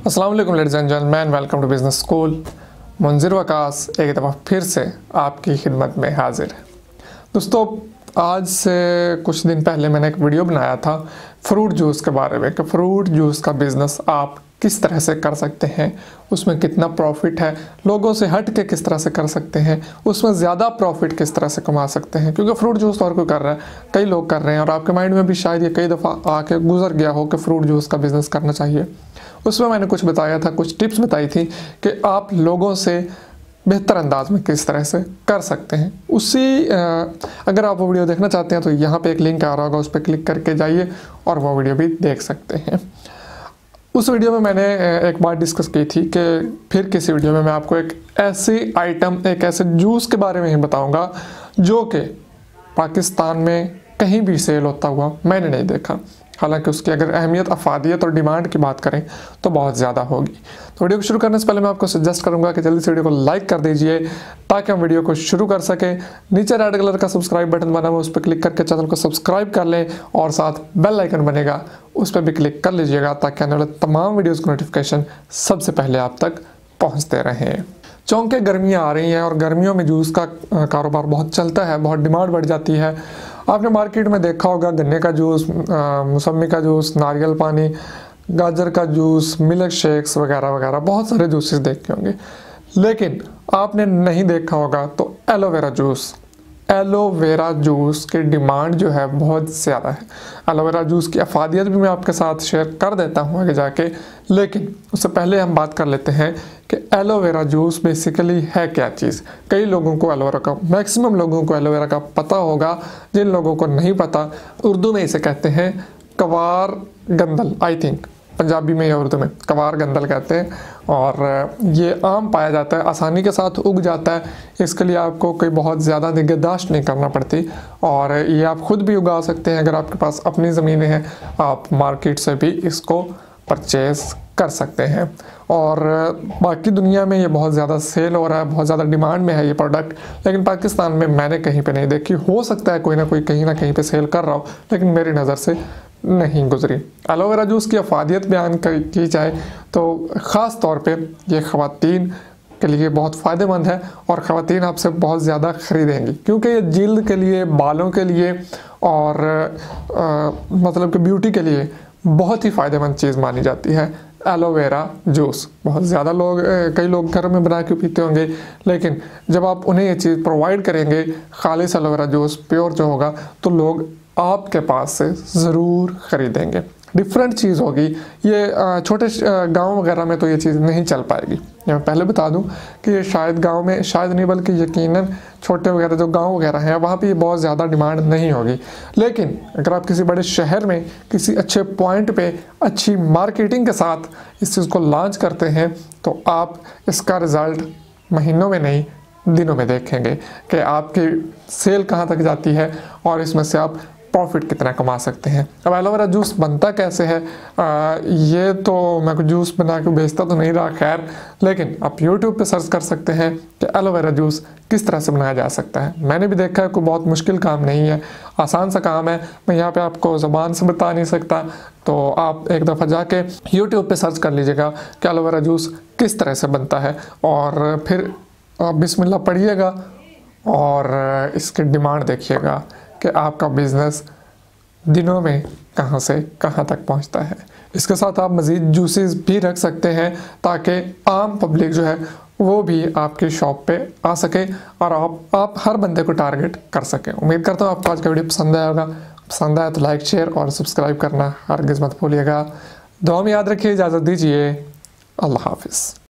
अस्सलाम वालेकुम ladies and gentleman, welcome to business school. Munzir Waqas एक दफ़ा फिर से आपकी खिदमत में हाजिर है। दोस्तों, आज से कुछ दिन पहले मैंने एक वीडियो बनाया था फ्रूट जूस के बारे में कि फ्रूट जूस का बिज़नेस आप किस तरह से कर सकते हैं, उसमें कितना प्रॉफिट है, लोगों से हट के किस तरह से कर सकते हैं, उसमें ज़्यादा प्रॉफिट किस तरह से कमा सकते हैं। क्योंकि फ्रूट जूस तो हर कोई कर रहा है, कई लोग कर रहे हैं और आपके माइंड में भी शायद ये कई दफ़ा आके गुजर गया हो कि फ्रूट जूस का बिज़नेस करना चाहिए। उसमें मैंने कुछ बताया था, कुछ टिप्स बताई थी कि आप लोगों से बेहतर अंदाज में किस तरह से कर सकते हैं। अगर आप वो वीडियो देखना चाहते हैं तो यहाँ पे एक लिंक आ रहा होगा, उस पर क्लिक करके जाइए और वो वीडियो भी देख सकते हैं। उस वीडियो में मैंने एक बात डिस्कस की थी कि फिर किसी वीडियो में मैं आपको एक ऐसी आइटम, एक ऐसे जूस के बारे में ही बताऊंगा जो कि पाकिस्तान में कहीं भी सेल होता हुआ मैंने नहीं देखा। हालांकि उसकी अगर अहमियत, अफादियत और डिमांड की बात करें तो बहुत ज़्यादा होगी। तो वीडियो को शुरू करने से पहले मैं आपको सजेस्ट करूंगा कि जल्दी से वीडियो को लाइक कर दीजिए ताकि हम वीडियो को शुरू कर सकें। नीचे रेड कलर का सब्सक्राइब बटन बना हुआ, उस पर क्लिक करके चैनल को सब्सक्राइब कर लें और साथ बेल आइकन बनेगा, उस पर भी क्लिक कर लीजिएगा ताकि आने वाले तमाम वीडियोज़ की नोटिफिकेशन सबसे पहले आप तक पहुँचते रहें। चूँकि गर्मियाँ आ रही हैं और गर्मियों में जूस का कारोबार बहुत चलता है, बहुत डिमांड बढ़ जाती है। आपने मार्केट में देखा होगा गन्ने का जूस, मौसमी का जूस, नारियल पानी, गाजर का जूस, मिल्क शेक्स वगैरह वगैरह बहुत सारे जूसेस देखे होंगे। लेकिन आपने नहीं देखा होगा तो एलोवेरा जूस। एलोवेरा जूस की डिमांड जो है बहुत ज़्यादा है। एलोवेरा जूस की अफादियत भी मैं आपके साथ शेयर कर देता हूँ आगे जाके, लेकिन उससे पहले हम बात कर लेते हैं कि एलोवेरा जूस बेसिकली है क्या चीज़। कई लोगों को एलोवेरा का, मैक्सिमम लोगों को एलोवेरा का पता होगा। जिन लोगों को नहीं पता, उर्दू में इसे कहते हैं कवार गंदल, आई थिंक पंजाबी में या उर्दू में कवार गंदल कहते हैं। और ये आम पाया जाता है, आसानी के साथ उग जाता है। इसके लिए आपको कोई बहुत ज़्यादा निगहदाश्त नहीं करना पड़ती और ये आप खुद भी उगा सकते हैं। अगर आपके पास अपनी ज़मीनें हैं, आप मार्केट से भी इसको परचेज़ कर सकते हैं। और बाकी दुनिया में ये बहुत ज़्यादा सेल हो रहा है, बहुत ज़्यादा डिमांड में है ये प्रोडक्ट, लेकिन पाकिस्तान में मैंने कहीं पे नहीं देखी। हो सकता है कोई ना कोई कहीं ना कहीं पे सेल कर रहा हो, लेकिन मेरी नज़र से नहीं गुजरी। एलोवेरा जूस की अफादियत बयान की जाए तो ख़ास तौर पे ये ख़वातीन के लिए बहुत फ़ायदेमंद है और ख़वातीन आपसे बहुत ज़्यादा ख़रीदेंगी क्योंकि ये जिल्द के लिए, बालों के लिए और मतलब कि ब्यूटी के लिए बहुत ही फ़ायदेमंद चीज़ मानी जाती है एलोवेरा जूस। बहुत ज़्यादा लोग, कई लोग घर में बना के पीते होंगे, लेकिन जब आप उन्हें ये चीज़ प्रोवाइड करेंगे, खालिस एलोवेरा जूस प्योर जो होगा, तो लोग आपके पास से ज़रूर ख़रीदेंगे। डिफरेंट चीज़ होगी ये। छोटे गांव वगैरह में तो ये चीज़ नहीं चल पाएगी। मैं पहले बता दूं कि ये शायद गांव में, शायद नहीं बल्कि यकीनन छोटे वगैरह जो गांव वगैरह हैं वहाँ पे ये बहुत ज़्यादा डिमांड नहीं होगी। लेकिन अगर आप किसी बड़े शहर में किसी अच्छे पॉइंट पे अच्छी मार्केटिंग के साथ इस चीज़ को लॉन्च करते हैं तो आप इसका रिज़ल्ट महीनों में नहीं, दिनों में देखेंगे कि आपकी सेल कहाँ तक जाती है और इसमें से आप प्रॉफिट कितना कमा सकते हैं। अब एलोवेरा जूस बनता कैसे है, ये तो मैं कुछ जूस बना के बेचता तो नहीं रहा, खैर, लेकिन आप YouTube पे सर्च कर सकते हैं कि एलोवेरा जूस किस तरह से बनाया जा सकता है। मैंने भी देखा है, कोई बहुत मुश्किल काम नहीं है, आसान सा काम है। मैं यहाँ पे आपको ज़बान से बता नहीं सकता, तो आप एक दफ़ा जाके YouTube पे सर्च कर लीजिएगा कि एलोवेरा जूस किस तरह से बनता है और फिर आप बिस्मिल्लाह पढ़िएगा और इसकी डिमांड देखिएगा कि आपका बिज़नेस दिनों में कहां से कहां तक पहुंचता है। इसके साथ आप मज़ीद जूसेस भी रख सकते हैं ताकि आम पब्लिक जो है वो भी आपकी शॉप पे आ सके और आप हर बंदे को टारगेट कर सकें। उम्मीद करता हूँ आपको आज का वीडियो पसंद आया होगा। पसंद आया तो लाइक, शेयर और सब्सक्राइब करना हरगिज़ मत भूलिएगा। दुआ में याद रखिए। इजाज़त दीजिए। अल्लाह हाफिज़।